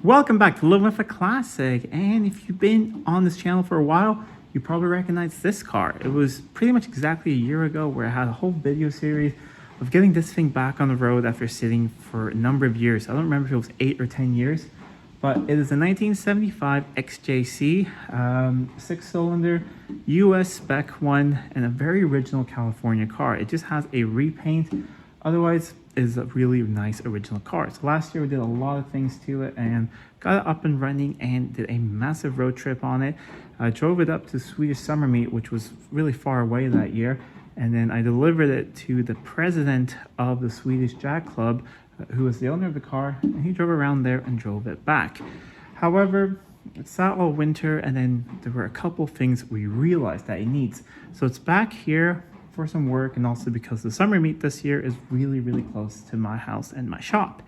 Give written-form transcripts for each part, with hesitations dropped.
Welcome back to Living with a Classic, and if you've been on this channel for a while, you probably recognize this car. It was pretty much exactly a year ago where I had a whole video series of getting this thing back on the road after sitting for a number of years. I don't remember if it was 8 or 10 years, but it is a 1975 XJC, 6-cylinder, US spec one, and a very original California car. It just has a repaint. Otherwise, is a really nice original car. So last year we did a lot of things to it and got it up and running and did a massive road trip on it. I drove it up to Swedish Summer Meet, which was really far away that year, and then I delivered it to the president of the Swedish Jag Club, who was the owner of the car, and he drove around there and drove it back. However, it sat all winter, and then there were a couple things we realized that it needs. So it's back here for some work, and also because the summer meet this year is really close to my house and my shop.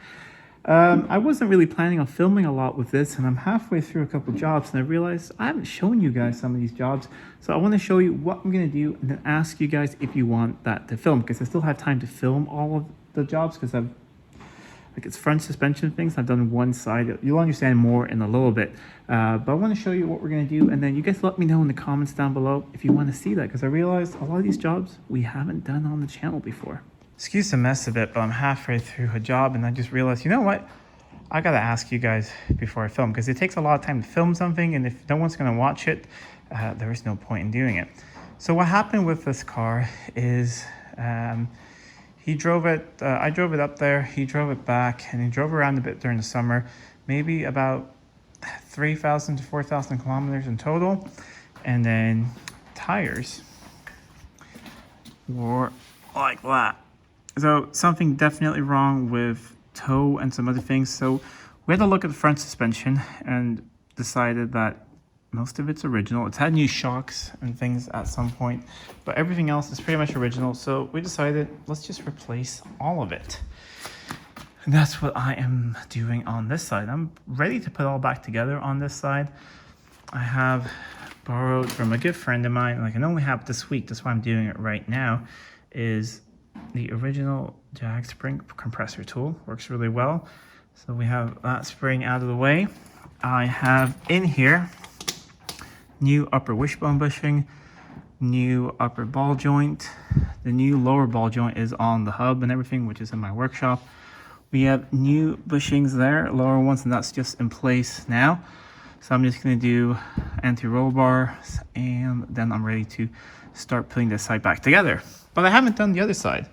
I wasn't really planning on filming a lot with this, and I'm halfway through a couple jobs and I realized I haven't shown you guys some of these jobs, so I want to show you what I'm going to do and then ask you guys if you want that to film, because I still have time to film all of the jobs because I've it's front suspension things. I've done one side. You'll understand more in a little bit. But I want to show you what we're going to do. And then you guys let me know in the comments down below if you want to see that. Because I realized a lot of these jobs we haven't done on the channel before. Excuse the mess a bit, but I'm halfway through a job. And I just realized, you know what? I got to ask you guys before I film. Because it takes a lot of time to film something. And if no one's going to watch it, there is no point in doing it. So what happened with this car is... he drove it, I drove it up there, he drove it back, and he drove around a bit during the summer, maybe about 3,000 to 4,000 kilometers in total. And then tires were like that. So something definitely wrong with toe and some other things. So we had to look at the front suspension and decided that most of it's original. It's had new shocks and things at some point, but everything else is pretty much original. So we decided, let's just replace all of it. And that's what I am doing on this side. I'm ready to put it all back together on this side. I have borrowed from a good friend of mine, and I can only have this week, that's why I'm doing it right now, is the original Jag spring compressor tool. Works really well. So we have that spring out of the way. I have in here new upper wishbone bushing, new upper ball joint. The new lower ball joint is on the hub and everything, which is in my workshop. We have new bushings there, lower ones, and that's just in place now. So I'm just gonna do anti-roll bars, and then I'm ready to start putting this side back together. But I haven't done the other side.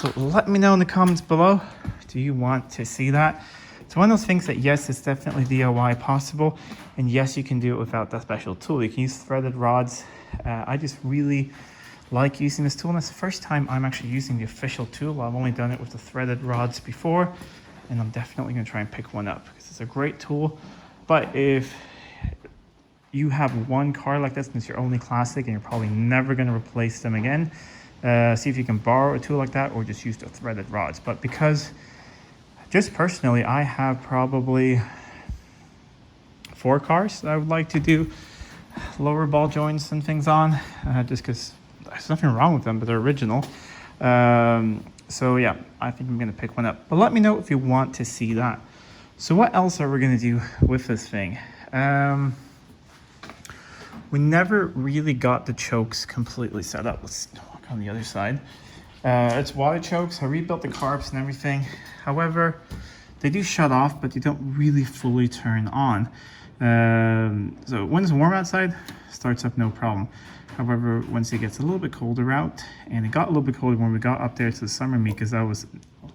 So let me know in the comments below, do you want to see that? It's one of those things that, yes, it's definitely DIY possible, and yes, you can do it without that special tool. You can use threaded rods. I just really like using this tool, and it's the first time I'm actually using the official tool. I've only done it with the threaded rods before, and I'm definitely going to try and pick one up because it's a great tool. But if you have one car like this and it's your only classic and you're probably never going to replace them again, see if you can borrow a tool like that or just use the threaded rods. But because just personally, I have probably 4 cars that I would like to do lower ball joints and things on, just because there's nothing wrong with them, but they're original. So yeah, I think I'm gonna pick one up. But let me know if you want to see that. So what else are we gonna do with this thing? We never really got the chokes completely set up. Let's walk on the other side. It's water chokes. I rebuilt the carbs and everything. However, they do shut off, but they don't really fully turn on. So when it's warm outside, starts up no problem. However, once it gets a little bit colder out, and it got a little bit colder when we got up there to the summer meet, because I was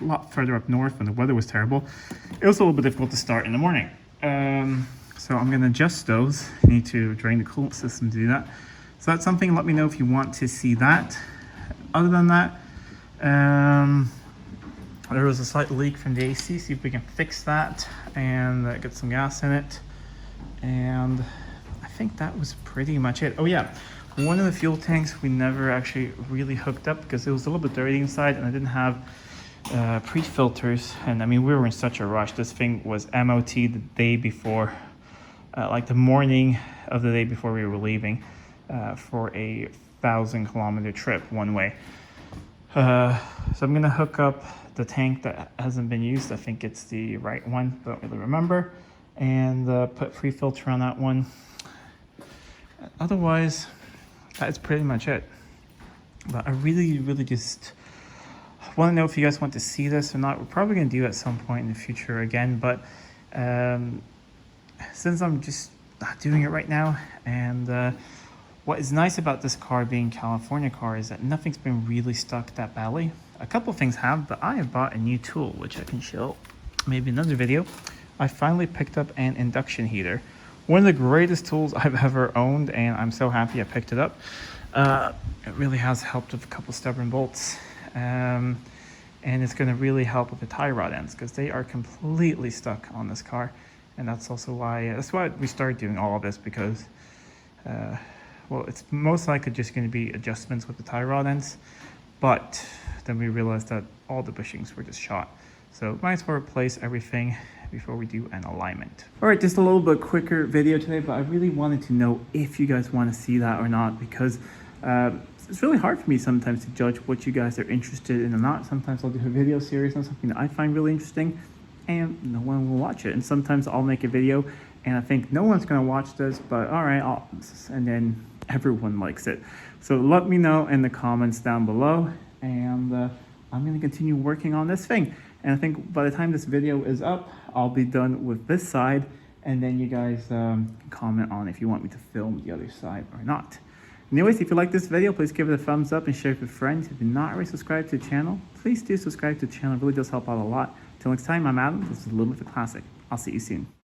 a lot further up north when the weather was terrible, it was a little bit difficult to start in the morning. So I'm gonna adjust those. I need to drain the coolant system to do that. So that's something, let me know if you want to see that. Other than that, there was a slight leak from the AC, see if we can fix that and get some gas in it. And I think that was pretty much it. Oh yeah, one of the fuel tanks we never actually really hooked up because it was a little bit dirty inside, and I didn't have pre-filters. And I mean, we were in such a rush. This thing was MOT the day before, like the morning of the day before we were leaving for a 1,000-kilometer trip one way. So I'm gonna hook up the tank that hasn't been used. I think it's the right one, don't really remember. and put free filter on that one. Otherwise, that's pretty much it. But I really just want to know if you guys want to see this or not. We're probably going to do it at some point in the future again, but since I'm just not doing it right now, and what is nice about this car being a California car is that nothing's been really stuck that badly. A couple things have, but I have bought a new tool, which I can show maybe another video. I finally picked up an induction heater. One of the greatest tools I've ever owned, and I'm so happy I picked it up. It really has helped with a couple stubborn bolts. And it's going to really help with the tie rod ends because they are completely stuck on this car. And that's also why, that's why we started doing all of this, because well, it's most likely just going to be adjustments with the tie rod ends, but then we realized that all the bushings were just shot. So might as well replace everything before we do an alignment. All right, just a little bit quicker video today, but I really wanted to know if you guys want to see that or not, because it's really hard for me sometimes to judge what you guys are interested in or not. Sometimes I'll do a video series on something that I find really interesting and no one will watch it. And sometimes I'll make a video and I think no one's gonna watch this, but all right, and then everyone likes it. So let me know in the comments down below, and I'm gonna continue working on this thing. And I think by the time this video is up, I'll be done with this side, and then you guys can comment on if you want me to film the other side or not. Anyways, if you like this video, please give it a thumbs up and share it with friends. If you're not already subscribed to the channel, please do subscribe to the channel. It really does help out a lot. Till next time, I'm Adam. This is Living with a Classic. I'll see you soon.